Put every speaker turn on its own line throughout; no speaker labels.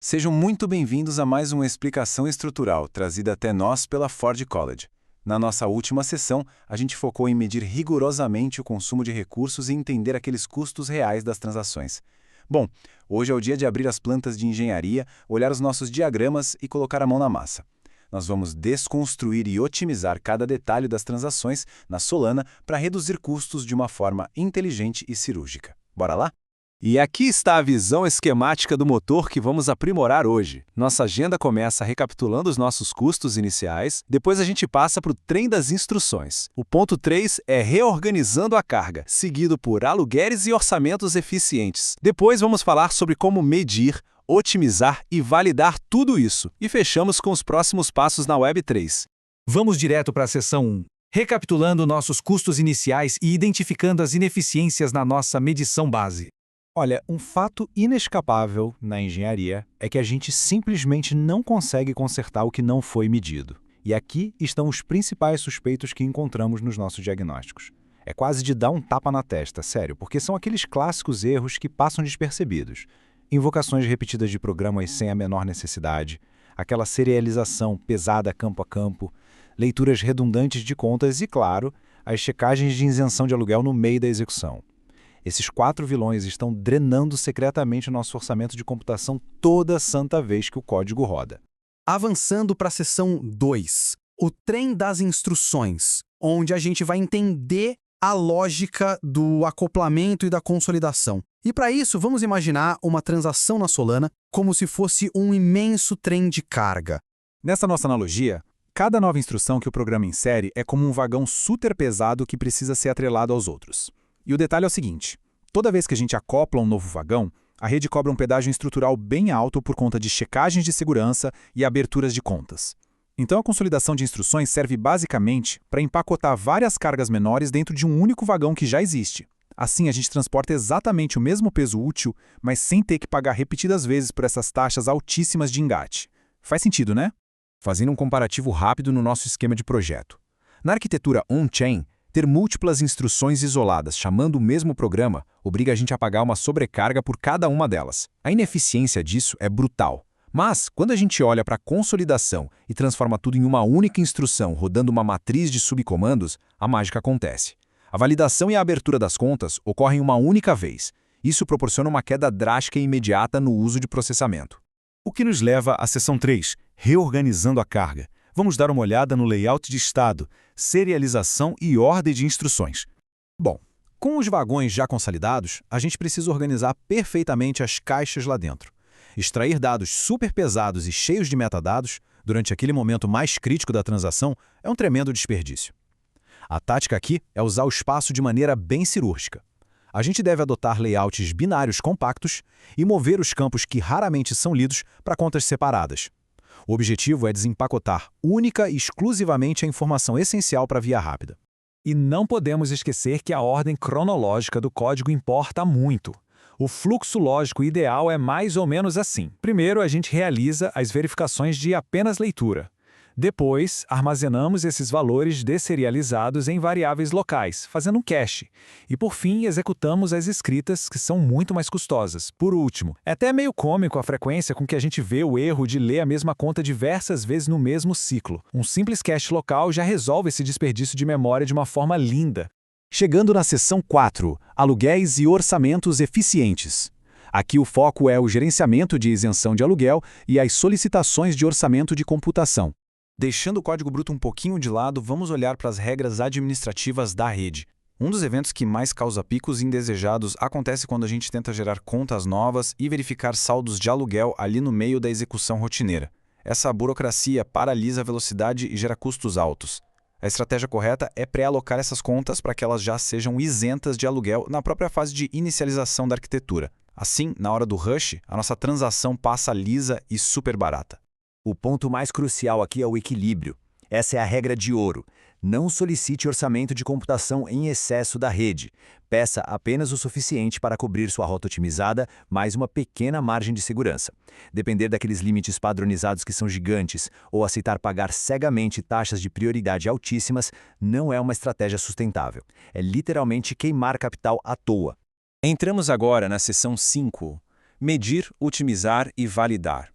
Sejam muito bem-vindos a mais uma explicação estrutural trazida até nós pela Ford College. Na nossa última sessão, a gente focou em medir rigorosamente o consumo de recursos e entender aqueles custos reais das transações. Bom, hoje é o dia de abrir as plantas de engenharia, olhar os nossos diagramas e colocar a mão na massa. Nós vamos desconstruir e otimizar cada detalhe das transações na Solana para reduzir custos de uma forma inteligente e cirúrgica. Bora lá?
E aqui está a visão esquemática do motor que vamos aprimorar hoje. Nossa agenda começa recapitulando os nossos custos iniciais, depois a gente passa para o trem das instruções. O ponto 3 é reorganizando a carga, seguido por aluguéis e orçamentos eficientes. Depois vamos falar sobre como medir, otimizar e validar tudo isso. E fechamos com os próximos passos na Web 3.
Vamos direto para a seção 1. Recapitulando nossos custos iniciais e identificando as ineficiências na nossa medição base.
Olha, um fato inescapável na engenharia é que a gente simplesmente não consegue consertar o que não foi medido. E aqui estão os principais suspeitos que encontramos nos nossos diagnósticos. É quase de dar um tapa na testa, sério, porque são aqueles clássicos erros que passam despercebidos. Invocações repetidas de programas sem a menor necessidade, aquela serialização pesada campo a campo, leituras redundantes de contas e, claro, as checagens de isenção de aluguel no meio da execução. Esses 4 vilões estão drenando secretamente o nosso orçamento de computação toda santa vez que o código roda.
Avançando para a seção 2, o trem das instruções, onde a gente vai entender a lógica do acoplamento e da consolidação. E para isso, vamos imaginar uma transação na Solana como se fosse um imenso trem de carga.
Nessa nossa analogia, cada nova instrução que o programa insere é como um vagão super pesado que precisa ser atrelado aos outros. E o detalhe é o seguinte, toda vez que a gente acopla um novo vagão, a rede cobra um pedágio estrutural bem alto por conta de checagens de segurança e aberturas de contas. Então a consolidação de instruções serve basicamente para empacotar várias cargas menores dentro de um único vagão que já existe. Assim a gente transporta exatamente o mesmo peso útil, mas sem ter que pagar repetidas vezes por essas taxas altíssimas de engate. Faz sentido, né?
Fazendo um comparativo rápido no nosso esquema de projeto. Na arquitetura on-chain, ter múltiplas instruções isoladas chamando o mesmo programa obriga a gente a pagar uma sobrecarga por cada uma delas. A ineficiência disso é brutal. Mas, quando a gente olha para a consolidação e transforma tudo em uma única instrução rodando uma matriz de subcomandos, a mágica acontece. A validação e a abertura das contas ocorrem uma única vez. Isso proporciona uma queda drástica e imediata no uso de processamento.
O que nos leva à seção 3, reorganizando a carga. Vamos dar uma olhada no layout de estado, serialização e ordem de instruções.
Bom, com os vagões já consolidados, a gente precisa organizar perfeitamente as caixas lá dentro. Extrair dados super pesados e cheios de metadados, durante aquele momento mais crítico da transação, é um tremendo desperdício. A tática aqui é usar o espaço de maneira bem cirúrgica. A gente deve adotar layouts binários compactos e mover os campos que raramente são lidos para contas separadas. O objetivo é desempacotar única e exclusivamente a informação essencial para a via rápida.
E não podemos esquecer que a ordem cronológica do código importa muito. O fluxo lógico ideal é mais ou menos assim. Primeiro, a gente realiza as verificações de apenas leitura. Depois, armazenamos esses valores desserializados em variáveis locais, fazendo um cache. E por fim, executamos as escritas, que são muito mais custosas. Por último, é até meio cômico a frequência com que a gente vê o erro de ler a mesma conta diversas vezes no mesmo ciclo. Um simples cache local já resolve esse desperdício de memória de uma forma linda.
Chegando na seção 4, aluguéis e orçamentos eficientes. Aqui o foco é o gerenciamento de isenção de aluguel e as solicitações de orçamento de computação. Deixando o código bruto um pouquinho de lado, vamos olhar para as regras administrativas da rede. Um dos eventos que mais causa picos indesejados acontece quando a gente tenta gerar contas novas e verificar saldos de aluguel ali no meio da execução rotineira. Essa burocracia paralisa a velocidade e gera custos altos. A estratégia correta é pré-alocar essas contas para que elas já sejam isentas de aluguel na própria fase de inicialização da arquitetura. Assim, na hora do rush, a nossa transação passa lisa e super barata.
O ponto mais crucial aqui é o equilíbrio. Essa é a regra de ouro. Não solicite orçamento de computação em excesso da rede. Peça apenas o suficiente para cobrir sua rota otimizada, mais uma pequena margem de segurança. Depender daqueles limites padronizados que são gigantes ou aceitar pagar cegamente taxas de prioridade altíssimas não é uma estratégia sustentável. É literalmente queimar capital à toa.
Entramos agora na seção 5.
Medir, otimizar e validar.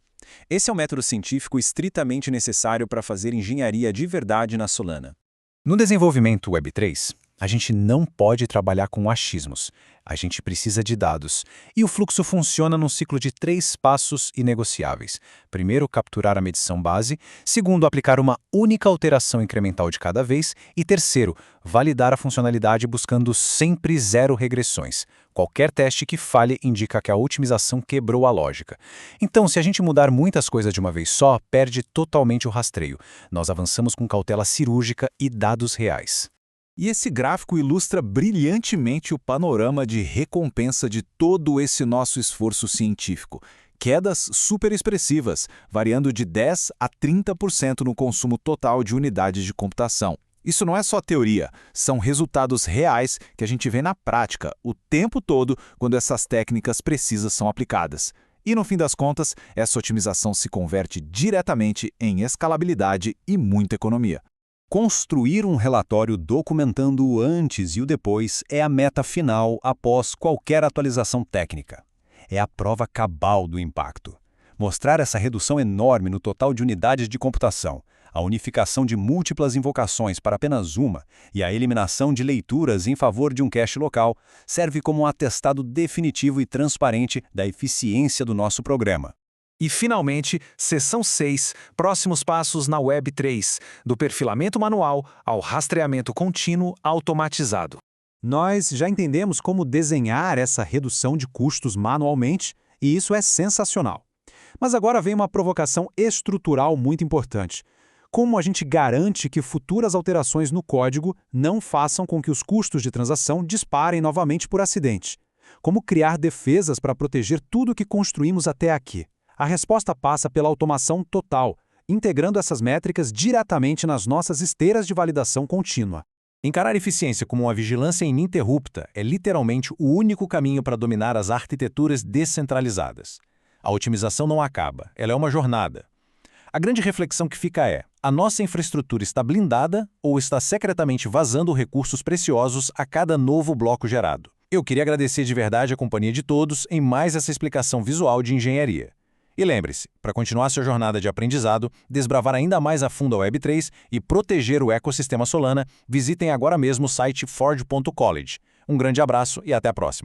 Esse é um método científico estritamente necessário para fazer engenharia de verdade na Solana.
No desenvolvimento Web3, a gente não pode trabalhar com achismos. A gente precisa de dados. E o fluxo funciona num ciclo de 3 passos inegociáveis. Primeiro, capturar a medição base. Segundo, aplicar uma única alteração incremental de cada vez. E terceiro, validar a funcionalidade buscando sempre 0 regressões. Qualquer teste que falhe indica que a otimização quebrou a lógica. Então, se a gente mudar muitas coisas de uma vez só, perde totalmente o rastreio. Nós avançamos com cautela cirúrgica e dados reais.
E esse gráfico ilustra brilhantemente o panorama de recompensa de todo esse nosso esforço científico. Quedas super expressivas, variando de 10% a 30% no consumo total de unidades de computação. Isso não é só teoria, são resultados reais que a gente vê na prática o tempo todo quando essas técnicas precisas são aplicadas. E no fim das contas, essa otimização se converte diretamente em escalabilidade e muita economia.
Construir um relatório documentando o antes e o depois é a meta final após qualquer atualização técnica. É a prova cabal do impacto. Mostrar essa redução enorme no total de unidades de computação, a unificação de múltiplas invocações para apenas uma e a eliminação de leituras em favor de um cache local serve como um atestado definitivo e transparente da eficiência do nosso programa.
E, finalmente, seção 6, próximos passos na Web3, do perfilamento manual ao rastreamento contínuo automatizado.
Nós já entendemos como desenhar essa redução de custos manualmente, e isso é sensacional. Mas agora vem uma provocação estrutural muito importante. Como a gente garante que futuras alterações no código não façam com que os custos de transação disparem novamente por acidente? Como criar defesas para proteger tudo o que construímos até aqui? A resposta passa pela automação total, integrando essas métricas diretamente nas nossas esteiras de validação contínua.
Encarar eficiência como uma vigilância ininterrupta é literalmente o único caminho para dominar as arquiteturas descentralizadas. A otimização não acaba, ela é uma jornada. A grande reflexão que fica é: a nossa infraestrutura está blindada ou está secretamente vazando recursos preciosos a cada novo bloco gerado? Eu queria agradecer de verdade a companhia de todos em mais essa explicação visual de engenharia. E lembre-se, para continuar sua jornada de aprendizado, desbravar ainda mais a fundo a Web3 e proteger o ecossistema Solana, visitem agora mesmo o site forge.college. Um grande abraço e até a próxima.